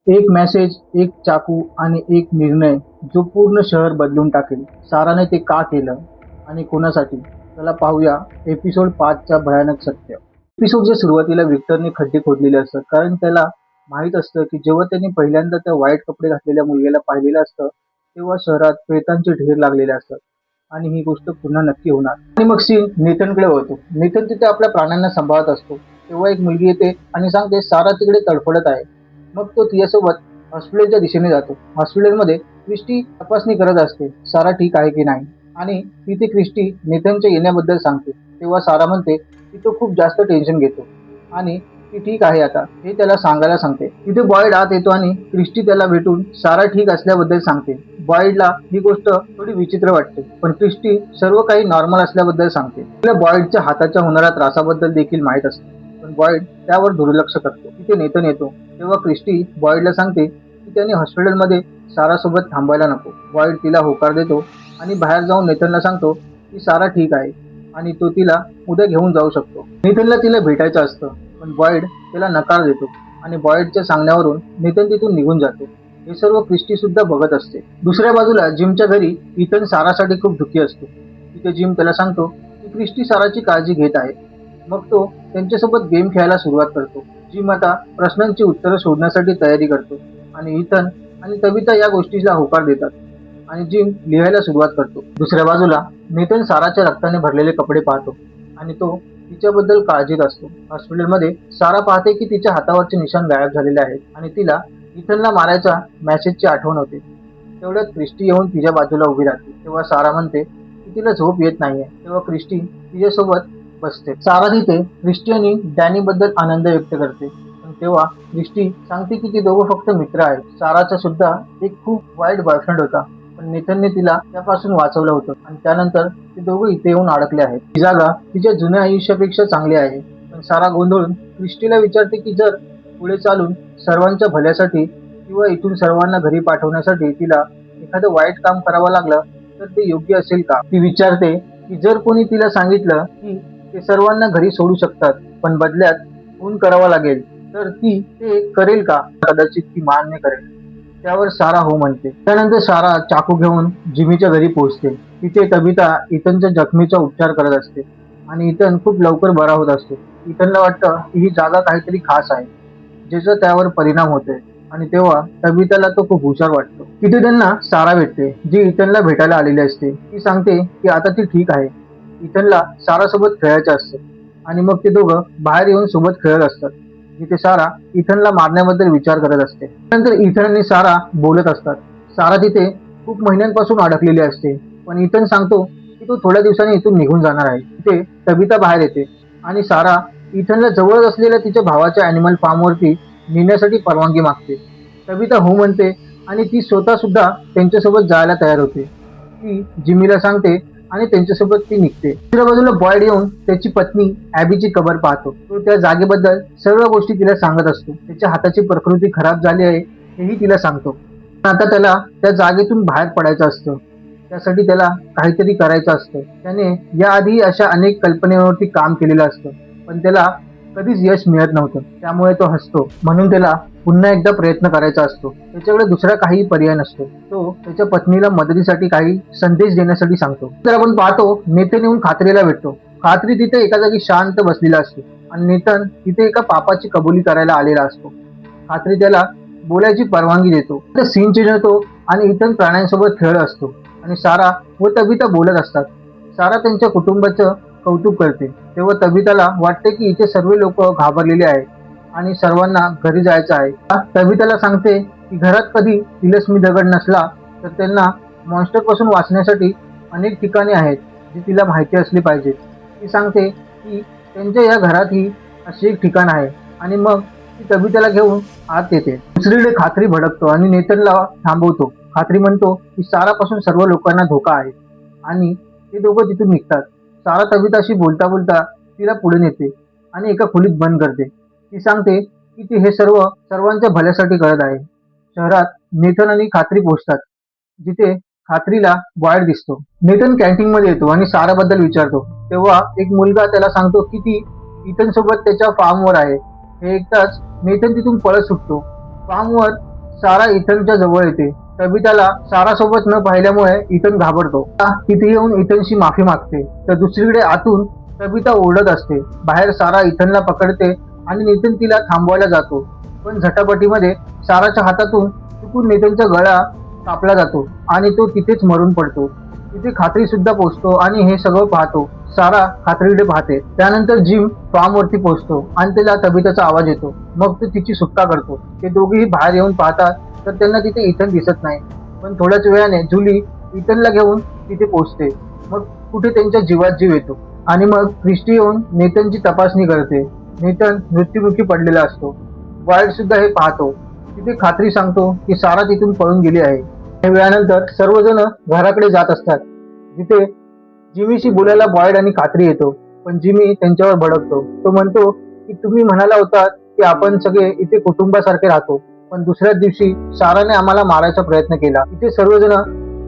एक मेसेज, एक चाकू आणि एक निर्णय जो पूर्ण शहर बदलून टाकेल. साराने ते का केलं आणि कोणासाठी? चला पाहूया एपिसोड 5चा भयानक सत्य. एपिसोडच्या सुरुवातीला विक्टरने खड्डे खोदलेले असतात, कारण त्याला माहीत असतं की जेव्हा त्यांनी पहिल्यांदा त्या व्हाईट कपडे घातलेल्या मुलग्याला पाहिलेलं असतं, तेव्हा शहरात प्रेतांचे ढेर लागलेले असतात आणि ही गोष्ट पुन्हा नक्की होणार. आणि मग सीन नेथनकडे वळतो. नेथन तिथे आपल्या प्राण्यांना सांभाळत असतो. तेव्हा एक मुलगी येते आणि सांगते सारा तिकडे तडफडत आहे. मग तो तिच्यासोबत हॉस्पिटलच्या दिशेने जातो. हॉस्पिटलमध्ये क्रिस्टी तपासणी करत असते, सारा ठीक आहे की नाही. आणि तिथे क्रिस्टी नेथनच्या येण्याबद्दल सांगते. तेव्हा सारा म्हणते की तो खूप जास्त टेन्शन घेतो आणि ती ठीक आहे आता हे त्याला सांगायला सांगते. तिथे बॉयड आत येतो आणि क्रिस्टी त्याला भेटून सारा ठीक असल्याबद्दल सांगते. बॉयडला ही गोष्ट थोडी विचित्र वाटते, पण क्रिस्टी सर्व काही नॉर्मल असल्याबद्दल सांगते. तिला बॉयडच्या हाताच्या होणाऱ्या त्रासाबद्दल देखील माहीत असते, पण बॉयड त्यावर दुर्लक्ष करतो. तिथे नेथन येतो. तेव्हा क्रिस्टी बॉयडला सांगते की त्याने हॉस्पिटलमध्ये सारासोबत थांबायला नको. बॉयड तिला होकार देतो आणि बाहेर जाऊन नेथनला सांगतो की सारा ठीक आहे आणि तो तिला उद्या घेऊन जाऊ शकतो. नेथनला तिला भेटायचं असतं, पण बॉयड त्याला नकार देतो आणि बॉयडच्या सांगण्यावरून नेथन तिथून निघून जातो. हे सर्व क्रिस्टी सुद्धा बघत असते. दुसऱ्या बाजूला जिमच्या घरी इथन सारासाठी खूप दुःखी असतो. तिथे जिम त्याला सांगतो की क्रिस्टी साराची काळजी घेत आहे. मग तो त्यांच्यासोबत गेम खेळायला सुरुवात करतो. जिम आता प्रश्नांची उत्तरं शोधण्यासाठी तयारी करतो आणि इथन आणि तबिता या गोष्टीला होकार देतात आणि जिम लिहायला सुरुवात करतो. दुसऱ्या बाजूला नेथन साराच्या रक्ताने भरलेले कपडे पाहतो आणि तो तिच्याबद्दल काळजीत असतो. हॉस्पिटलमध्ये सारा पाहते की तिच्या हातावरचे निशाण गायब झालेले आहेत आणि तिला इथनला मारायचा मेसेजची आठवण होते. तेवढ्यात क्रिस्टी येऊन तिच्या बाजूला उभी राहते. तेव्हा सारा म्हणते की तिला झोप येत नाहीये. तेव्हा क्रिस्टी तिच्यासोबत बसते. सारा तिथे क्रिस्टी आणि डॅनी बद्दल आनंद व्यक्त करते, पण तेव्हा क्रिस्टी सांगते की ती दोघं फक्त मित्र आहेत. साराचा सुद्धा एक खूप वाईट बॉयफ्रेंड होता, पण नेथनने तिला त्यापासून वाचवलं होतं आणि त्यानंतर ते दोघं इथे येऊन अडकले आहेत. ही जागा तिच्या जुन्या आयुष्यापेक्षा चांगली आहे. पण सारा गोंधळून क्रिस्टीला विचारते की जर पुढे चालून सर्वांच्या भल्यासाठी किंवा इथून सर्वांना घरी पाठवण्यासाठी तिला एखादं वाईट काम करावं लागलं तर ते योग्य असेल का? ती विचारते की जर कोणी तिला सांगितलं की ते सर्वांना घरी सोडू शकतात, पण बदल्यात खून करावा लागेल, तर ती ते करेल का? कदाचित ती मान्य करेल. त्यावर सारा हो म्हणते. त्यानंतर सारा चाकू घेऊन जिमीच्या घरी पोहोचते. तिथे तबिता इथनच्या जखमीचा उपचार करत असते आणि इथन खूप लवकर बरा होत असतो. इथनला वाटतं की ही जागा काहीतरी खास आहे, ज्याचा त्यावर परिणाम होतोय आणि तेव्हा तबिताला तो खूप हुशार वाटतो. तिथे त्यांना सारा भेटते, जी इथनला भेटायला आलेली असते. ती सांगते की आता ती ठीक आहे. इथनला सारासोबत खेळायचं असतं आणि मग ते दोघं बाहेर येऊन सोबत खेळत असतात, जिथे सारा इथनला मारण्याबद्दल विचार करत असते. त्यानंतर इथन आणि सारा बोलत असतात. सारा तिथे खूप महिन्यांपासून अडकलेली असते, पण इथन सांगतो की तो थोड्या दिवसांनी इथून निघून जाणार आहे. तिथे तबिता बाहेर येते आणि सारा इथनला जवळच असलेल्या तिच्या भावाच्या अॅनिमल फार्मवरती नेण्यासाठी परवानगी मागते. तबिता हो म्हणते आणि ती स्वतः सुद्धा त्यांच्यासोबत जायला तयार होते. ती जिमीला सांगते आणि त्यांच्यासोबत ती निघते. दुसऱ्या बाजूला बॉयड येऊन त्याची पत्नी ॲबीची कबर पाहतो. तो त्या जागेबद्दल सर्व गोष्टी तिला सांगत असतो. त्याच्या हाताची प्रकृती खराब झाली आहे हेही तिला सांगतो. आता त्याला त्या जागेतून बाहेर पडायचं असतं. त्यासाठी त्याला काहीतरी करायचं असतं. त्याने याआधी अशा अनेक कल्पनेवरती काम केलेलं असतं, पण त्याला कधीच यश मिळत नव्हतं. त्यामुळे तो हसतो. म्हणून त्याला पुन्हा एकदा प्रयत्न करायचा असतो. त्याच्याकडे दुसरा काही पर्याय नसतो. तो त्याच्या पत्नीला मदतीसाठी काही संदेश देण्यासाठी सांगतो. तर आपण पाहतो नेथन येऊन खात्रीला भेटतो. खात्री तिथे एका जागी शांत बसलेला असतो आणि नेथन तिथे एका पापाची कबुली करायला आलेला असतो. खात्री त्याला बोलायची परवानगी देतो. तर सीन चेंज होतो आणि इथन प्राण्यांसोबत खेळ असतो आणि सारा व तबिता बोलत असतात. सारा त्यांच्या कुटुंबाचं कौतुक करते. तेव्हा तबिताला वाटते की इथे सर्व लोक घाबरलेले आहेत आणि सर्वांना घरी जायचं आहे. तबिताला सांगते की घरात कधी तिलस्मी दगड नसला तर त्यांना मॉन्स्टर पासून वाचण्यासाठी अनेक ठिकाणे आहेत जी तिला माहिती असली पाहिजे. ती सांगते की त्यांच्या या घरातही असे एक ठिकाण आहे आणि मग ती तबिताला घेऊन आत येते. दुसरीकडे खात्री भडकतो आणि नेथनला थांबवतो. खात्री म्हणतो की सारापासून सर्व लोकांना धोका आहे आणि ते दोघं तिथून निघतात. सारा तबिताशी बोलता बोलता तिला पुढे नेते आणि एका खोलीत बंद करते. ती सांगते की ती हे सर्वांच्या भल्यासाठी करत आहे. शहरात नेथन आणि खात्री पोहोचतात, जिथे खात्रीला बॉयड दिसतो. नेथन कॅन्टीन मध्ये येतो आणि साराबद्दल विचारतो. तेव्हा एक मुलगा त्याला सांगतो की ती इथन सोबत त्याच्या फार्मवर आहे. हे ऐकताच नेथन तिथून पळत सुटतो. फार्मवर सारा इथनच्या जवळ येते. तबिताला सारा सोबत न पाहिल्यामुळे इथन घाबरतो. तिथे येऊन इथनशी माफी मागते. तर दुसरीकडे आतून तबिता ओरडत असते. बाहेर सारा इथनला पकडते आणि नितीन तिला थांबवायला जातो. पण झटापटीमध्ये साराच्या हातातून चुकून नितीनचा गळा कापला जातो आणि तो तिथेच मरून पडतो. तिथे खात्री सुद्धा पोहोचतो आणि हे सगळं पाहतो. सारा खात्रीकडे पाहते. त्यानंतर जिम फार्मवरती पोहोचतो आणि त्याला तबिताचा आवाज येतो. मग तो तिची सुटका करतो. ते दोघेही बाहेर येऊन पाहतात तर त्यांना तिथे इथन दिसत नाही. पण थोड्याच वेळाने जुली इथनला घेऊन तिथे पोहोचते. मग कुठे त्यांच्या जीवात जीव येतो आणि मग क्रिस्टी येऊन नेतनची तपासणी करते. नेतन मृत्युमुखी पडलेला असतो. वाईल्ड सुद्धा हे पाहतो. तिथे खात्री सांगतो की सारा तिथून पळून गेली आहे. काही वेळानंतर सर्वजण घराकडे जात असतात. जिथे जिमीशी बोलायला बॉयड आणि खात्री येतो. पण जिमी त्यांच्यावर भडकतो. तो म्हणतो की तुम्ही म्हणाला होता की आपण सगळे इथे कुटुंबासारखे राहतो, पण दुसऱ्याच दिवशी साराने आम्हाला मारायचा प्रयत्न केला. इथे सर्वजण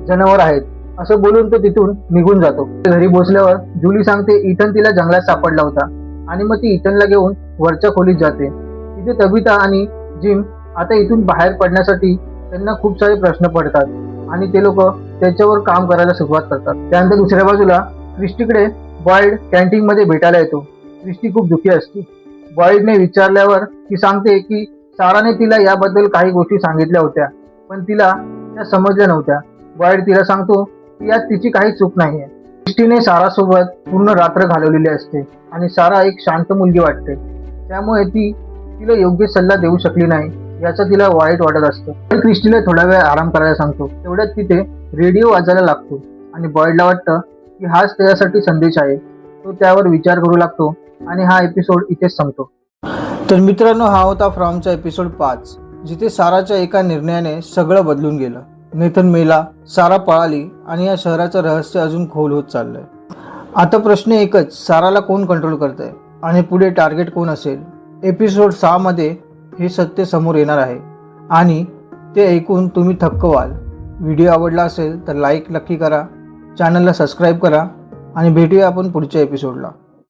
जनावर आहेत असं बोलून तो तिथून निघून जातो. घरी पोहोचल्यावर जुली सांगते इथन तिला जंगलात सापडला होता आणि मग ती इथनला घेऊन वरच्या खोलीत जाते. तिथे तबिता आणि जिम आता इथून बाहेर पडण्यासाठी त्यांना खूप सारे प्रश्न पडतात आणि ते लोक त्याच्यावर काम करायला सुरुवात करतात. त्यानंतर दुसऱ्या बाजूला क्रिस्टीकडे बॉयड कॅन्टीन मध्ये भेटायला येतो. क्रिस्टी खूप दुःखी असते. बॉयडने विचारल्यावर ती सांगते की साराने तिला याबद्दल काही गोष्टी सांगितल्या होत्या पण तिला त्या समजल्या नव्हत्या. बॉयड तिला सांगतो की यात तिची काही चूक नाहीये. क्रिस्टीने सारासोबत पूर्ण रात्र घालवलेली असते आणि सारा एक शांत मुलगी वाटते. त्यामुळे ती तिला योग्य सल्ला देऊ शकली नाही याचं तिला वाईट वाटत असतं. पण क्रिस्टीला थोडा वेळ आराम करायला सांगतो. तेवढ्यात तिथे रेडिओ वाजायला लागतो आणि बॉयडला वाटतं की हाच त्याच्यासाठी संदेश आहे. तो त्यावर विचार करू लागतो आणि हा एपिसोड इथेच संपतो. तर मित्रांनो, हा होता फ्रॉमचा एपिसोड 5, जिथे साराच्या एका निर्णयाने सगळं बदलून गेलं. नेथन मेला, सारा पळाली आणि या शहराचं रहस्य अजून खोल होत चाललंय. आता प्रश्न एकच, साराला कोण कंट्रोल करतंय आणि पुढे टार्गेट कोण असेल? एपिसोड 6 मध्ये हे सत्य समोर येणार आहे आणि ते ऐकून तुम्ही थक्क व्हाल. व्हिडिओ आवडला असेल तर लाईक नक्की करा, चॅनलला सबस्क्राईब करा आणि भेटूया आपण पुढच्या एपिसोडला.